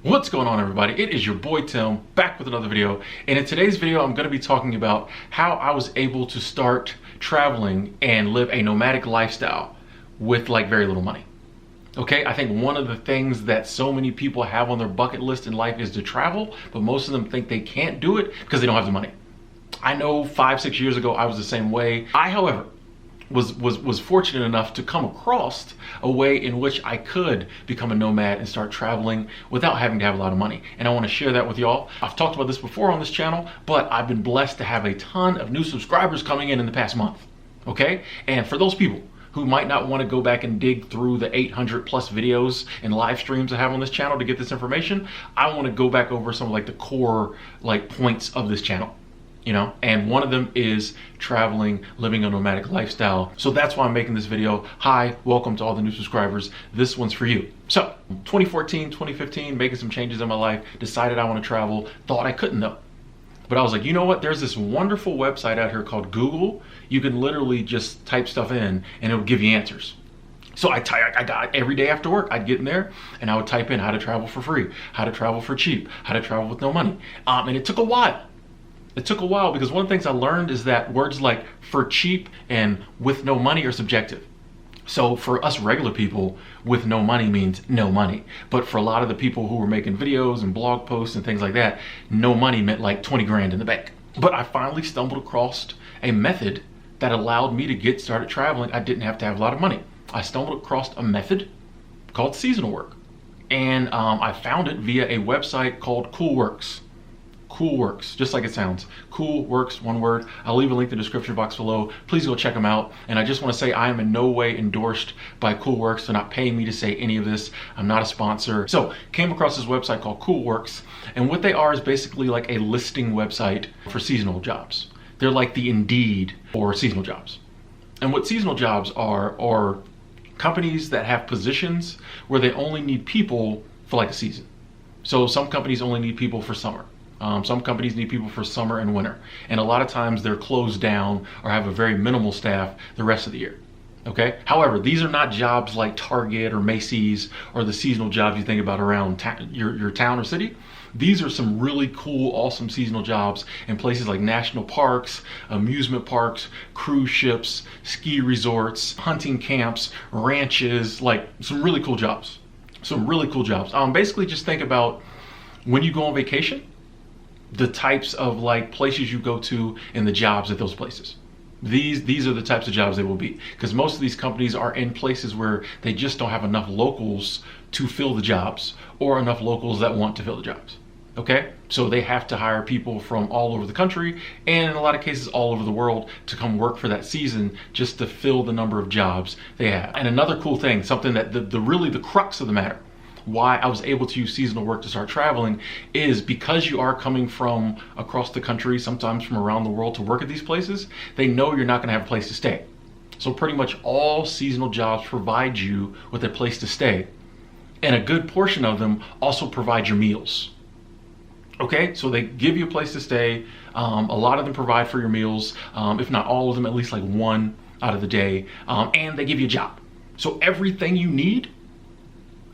What's going on, everybody? It is your boy Tim, back with another video. And in today's video, I'm going to be talking about how I was able to start traveling and live a nomadic lifestyle with like very little money. Okay, I think one of the things that so many people have on their bucket list in life is to travel, but most of them think they can't do it because they don't have the money. I know 5-6 years ago, I was the same way. I, however, was fortunate enough to come across a way in which I could become a nomad and start traveling without having to have a lot of money. And I want to share that with y'all. I've talked about this before on this channel, but I've been blessed to have a ton of new subscribers coming in the past month. Okay? And for those people who might not want to go back and dig through the 800 plus videos and live streams I have on this channel to get this information, I want to go back over some of like the core like points of this channel. You know, and one of them is traveling, living a nomadic lifestyle. So that's why I'm making this video. Hi, welcome to all the new subscribers. This one's for you. So 2014, 2015, making some changes in my life, decided I want to travel, thought I couldn't though. But I was like, you know what? There's this wonderful website out here called Google. You can literally just type stuff in and it'll give you answers. So I got every day after work, I'd get in there and I would type in how to travel for free, how to travel for cheap, how to travel with no money. And it took a while. It took a while because one of the things I learned is that words like for cheap and with no money are subjective. So for us regular people, with no money means no money. But for a lot of the people who were making videos and blog posts and things like that, no money meant like 20 grand in the bank. But I finally stumbled across a method that allowed me to get started traveling. I didn't have to have a lot of money. I stumbled across a method called seasonal work. And I found it via a website called Coolworks. Coolworks, just like it sounds. Coolworks, one word. I'll leave a link in the description box below. Please go check them out. And I just want to say I am in no way endorsed by Coolworks. They're not paying me to say any of this. I'm not a sponsor. So came across this website called Coolworks. And what they are is basically like a listing website for seasonal jobs. They're like the Indeed for seasonal jobs. And what seasonal jobs are companies that have positions where they only need people for like a season. So some companies only need people for summer. Some companies need people for summer and winter. And a lot of times they're closed down or have a very minimal staff the rest of the year. Okay. However, these are not jobs like Target or Macy's or the seasonal jobs you think about around your town or city. These are some really cool, awesome seasonal jobs in places like national parks, amusement parks, cruise ships, ski resorts, hunting camps, ranches, like some really cool jobs. Some really cool jobs. Basically just think about when you go on vacation, the types of like places you go to and the jobs at those places. These are the types of jobs they will be, because most of these companies are in places where they just don't have enough locals to fill the jobs or enough locals that want to fill the jobs. Okay, so they have to hire people from all over the country and in a lot of cases all over the world to come work for that season just to fill the number of jobs they have. And another cool thing, something that really the crux of the matter, why I was able to use seasonal work to start traveling, is because you are coming from across the country, sometimes from around the world, to work at these places, they know you're not going to have a place to stay. So pretty much all seasonal jobs provide you with a place to stay. And a good portion of them also provide your meals. Okay, so they give you a place to stay. A lot of them provide for your meals, if not all of them, at least like one out of the day. And they give you a job. So everything you need,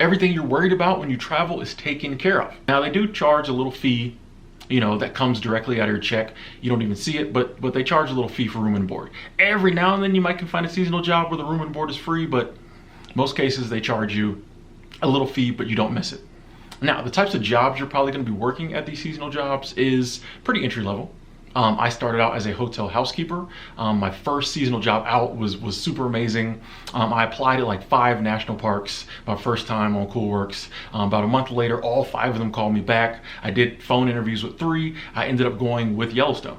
everything you're worried about when you travel is taken care of. Now they do charge a little fee, you know, that comes directly out of your check. You don't even see it, but they charge a little fee for room and board. Every now and then you might can find a seasonal job where the room and board is free, but most cases they charge you a little fee, but you don't miss it. Now the types of jobs you're probably going to be working at these seasonal jobs is pretty entry level. I started out as a hotel housekeeper. My first seasonal job out was super amazing. I applied at like 5 national parks my first time on Coolworks. About a month later, all 5 of them called me back. I did phone interviews with 3. I ended up going with Yellowstone,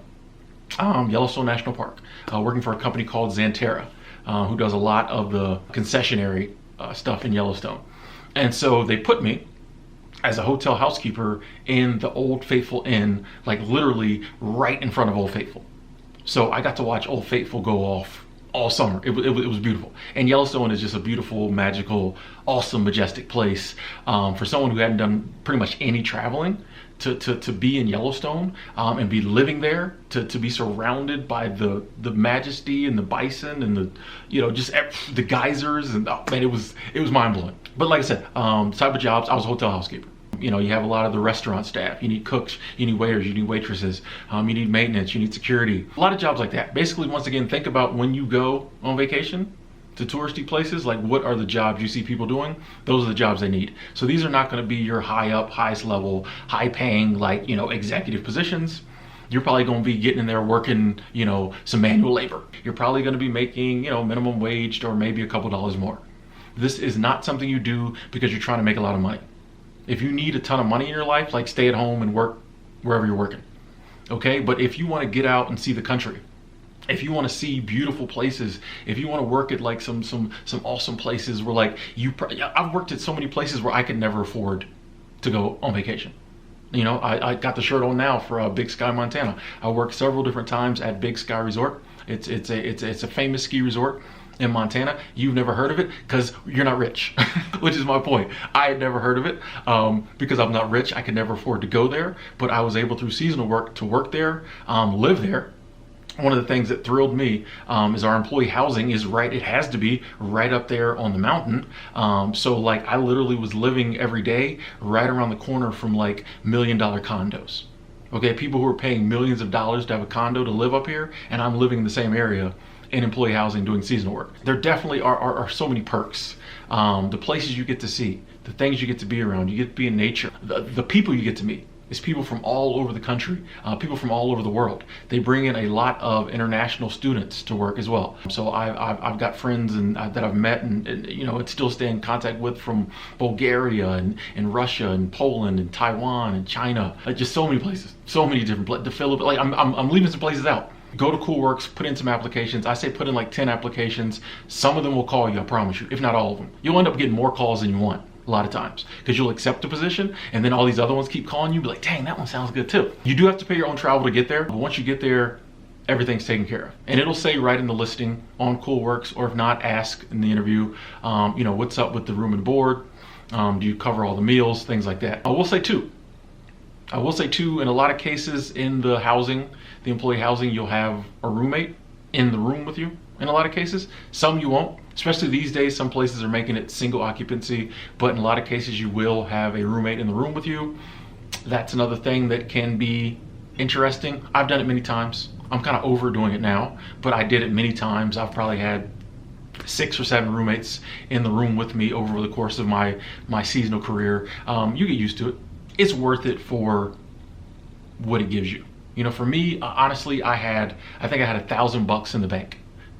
Yellowstone National Park, working for a company called Xanterra, who does a lot of the concessionary stuff in Yellowstone. And so they put me as a hotel housekeeper in the Old Faithful Inn, like literally right in front of Old Faithful. So I got to watch Old Faithful go off all summer. It was beautiful. And Yellowstone is just a beautiful, magical, awesome, majestic place. For someone who hadn't done pretty much any traveling, to be in Yellowstone and be living there, to be surrounded by the majesty and the bison and the, you know, just the geysers, and oh man, it was mind blowing. But like I said, type of jobs, I was a hotel housekeeper. You know, you have a lot of the restaurant staff. You need cooks, you need waiters, you need waitresses, you need maintenance, you need security. A lot of jobs like that. Basically, once again, think about when you go on vacation to touristy places, like what are the jobs you see people doing? Those are the jobs they need. So these are not going to be your high up, highest level, high paying, like, you know, executive positions. You're probably going to be getting in there working, you know, some manual labor. You're probably going to be making, you know, minimum wage or maybe a couple dollars more. This is not something you do because you're trying to make a lot of money. If you need a ton of money in your life, like stay at home and work wherever you're working. Okay, but if you want to get out and see the country, if you want to see beautiful places, if you want to work at like some awesome places where like I've worked at so many places where I could never afford to go on vacation. You know, I got the shirt on now for Big Sky, Montana. I worked several different times at Big Sky Resort. It's a famous ski resort in Montana. You've never heard of it because you're not rich, which is my point. I had never heard of it because I'm not rich. I could never afford to go there, but I was able through seasonal work to work there, live there. One of the things that thrilled me is our employee housing is right, it has to be right up there on the mountain. So like I literally was living every day right around the corner from like $1 million condos. Okay, people who are paying millions of dollars to have a condo to live up here, and I'm living in the same area in employee housing doing seasonal work. There definitely are so many perks. The places you get to see, the things you get to be around, you get to be in nature, the people you get to meet. It's people from all over the country, people from all over the world. They bring in a lot of international students to work as well. So I've got friends that I've met and you know, still stay in contact with from Bulgaria and Russia and Poland and Taiwan and China. Just so many places, so many different places. The Philippines. Like I'm leaving some places out. Go to CoolWorks, put in some applications. I say put in like 10 applications. Some of them will call you, I promise you, if not all of them. You'll end up getting more calls than you want. A lot of times because you'll accept a position and then all these other ones keep calling you, be like, dang, that one sounds good too. You do have to pay your own travel to get there, but once you get there, everything's taken care of. And it'll say right in the listing on CoolWorks, or if not, ask in the interview, you know, what's up with the room and board? Do you cover all the meals, things like that? I will say too, in a lot of cases in the housing, the employee housing, you'll have a roommate in the room with you in a lot of cases. Some you won't. Especially these days, some places are making it single occupancy, but in a lot of cases you will have a roommate in the room with you. That's another thing that can be interesting. I've done it many times. I'm kind of overdoing it now, but I did it many times. I've probably had 6 or 7 roommates in the room with me over the course of my seasonal career. You get used to it. It's worth it for what it gives you. You know, for me, honestly, I think I had $1,000 in the bank.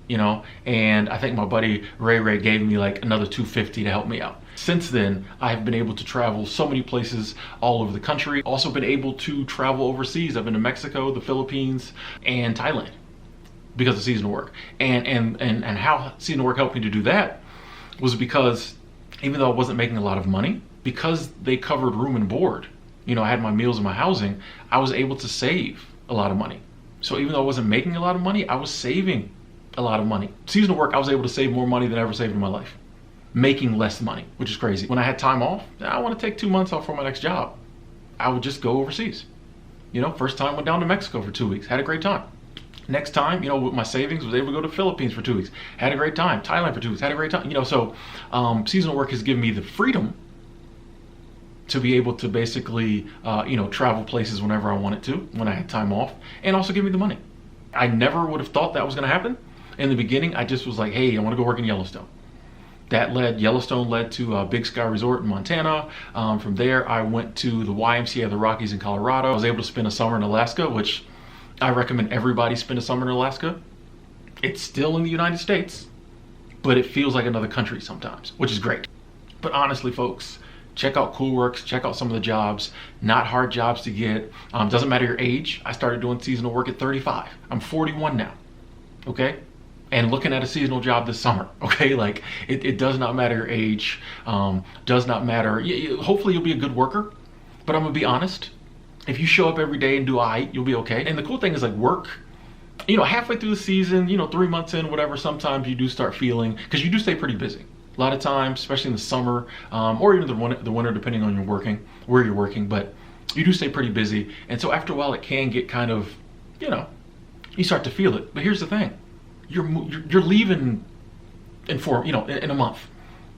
You know, and I think my buddy Ray gave me like another $250 to help me out. Since then, I've been able to travel so many places all over the country. Also been able to travel overseas. I've been to Mexico, the Philippines, and Thailand because of seasonal work. And how seasonal work helped me to do that was because even though I wasn't making a lot of money, because they covered room and board, you know, I had my meals and my housing, I was able to save a lot of money. So even though I wasn't making a lot of money, I was saving a lot of money. Seasonal work, I was able to save more money than I ever saved in my life, making less money, which is crazy. When I had time off, I want to take 2 months off for my next job, I would just go overseas. You know, first time went down to Mexico for 2 weeks, had a great time. Next time, you know, with my savings, was able to go to the Philippines for 2 weeks, had a great time. Thailand for 2 weeks, had a great time. You know, so seasonal work has given me the freedom to be able to basically, you know, travel places whenever I wanted to, when I had time off, and also give me the money. I never would have thought that was going to happen. In the beginning, I just was like, hey, I want to go work in Yellowstone. Yellowstone led to Big Sky Resort in Montana. From there, I went to the YMCA of the Rockies in Colorado. I was able to spend a summer in Alaska, which I recommend everybody spend a summer in Alaska. It's still in the United States, but it feels like another country sometimes, which is great. But honestly, folks, check out CoolWorks, check out some of the jobs, not hard jobs to get. Doesn't matter your age. I started doing seasonal work at 35. I'm 41 now, okay? And looking at a seasonal job this summer, okay? Like, it does not matter your age, does not matter. Hopefully you'll be a good worker, but I'm gonna be honest. If you show up every day and do you'll be okay. And the cool thing is, like, work, you know, halfway through the season, you know, 3 months in, whatever, sometimes you do start feeling, because you do stay pretty busy. A lot of times, especially in the summer, or even the winter, depending on where you're working, but you do stay pretty busy. And so after a while, it can get kind of, you know, you start to feel it. But here's the thing. You're leaving in a month.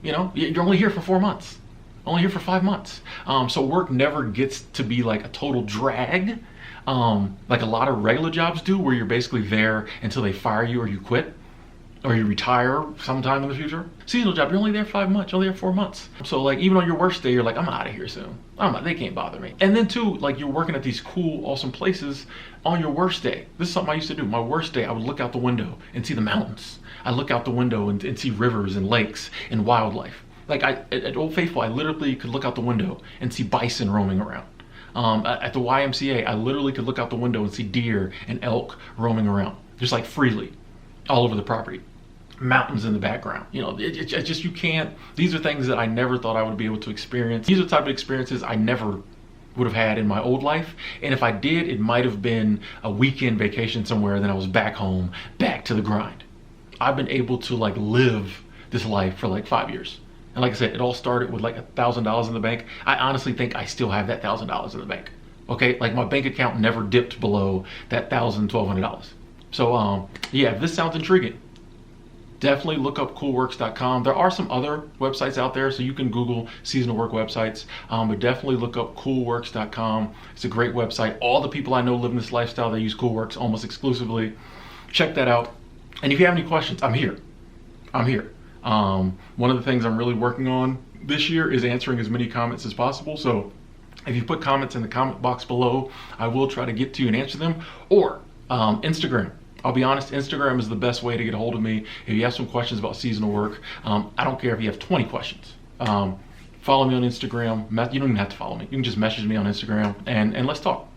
You know, you're only here for 4 months. Only here for 5 months. So work never gets to be like a total drag, like a lot of regular jobs do, where you're basically there until they fire you or you quit or you retire sometime in the future. Seasonal job, you're only there 5 months, you're only there 4 months. So like even on your worst day, you're like, I'm out of here soon. They can't bother me. And then too, like you're working at these cool, awesome places on your worst day. This is something I used to do. My worst day, I would look out the window and see the mountains. I look out the window and see rivers and lakes and wildlife. Like at Old Faithful, I literally could look out the window and see bison roaming around. At the YMCA, I literally could look out the window and see deer and elk roaming around, just like freely, all over the property. Mountains in the background. You know, it just, you can't, these are things that I never thought I would be able to experience. These are the type of experiences I never would have had in my old life. And if I did, it might have been a weekend vacation somewhere, then I was back home, back to the grind. I've been able to like live this life for like 5 years. And like I said, it all started with like $1,000 in the bank. I honestly think I still have that $1,000 in the bank. Okay, like my bank account never dipped below that $1,000, $1,200. So yeah, if this sounds intriguing, definitely look up coolworks.com. There are some other websites out there, so you can Google seasonal work websites, but definitely look up coolworks.com. It's a great website. All the people I know living this lifestyle, they use Coolworks almost exclusively. Check that out. And if you have any questions, I'm here. I'm here. One of the things I'm really working on this year is answering as many comments as possible. So if you put comments in the comment box below, I will try to get to you and answer them. Or Instagram. I'll be honest, Instagram is the best way to get a hold of me. If you have some questions about seasonal work, I don't care if you have 20 questions. Follow me on Instagram. You don't even have to follow me. You can just message me on Instagram and let's talk.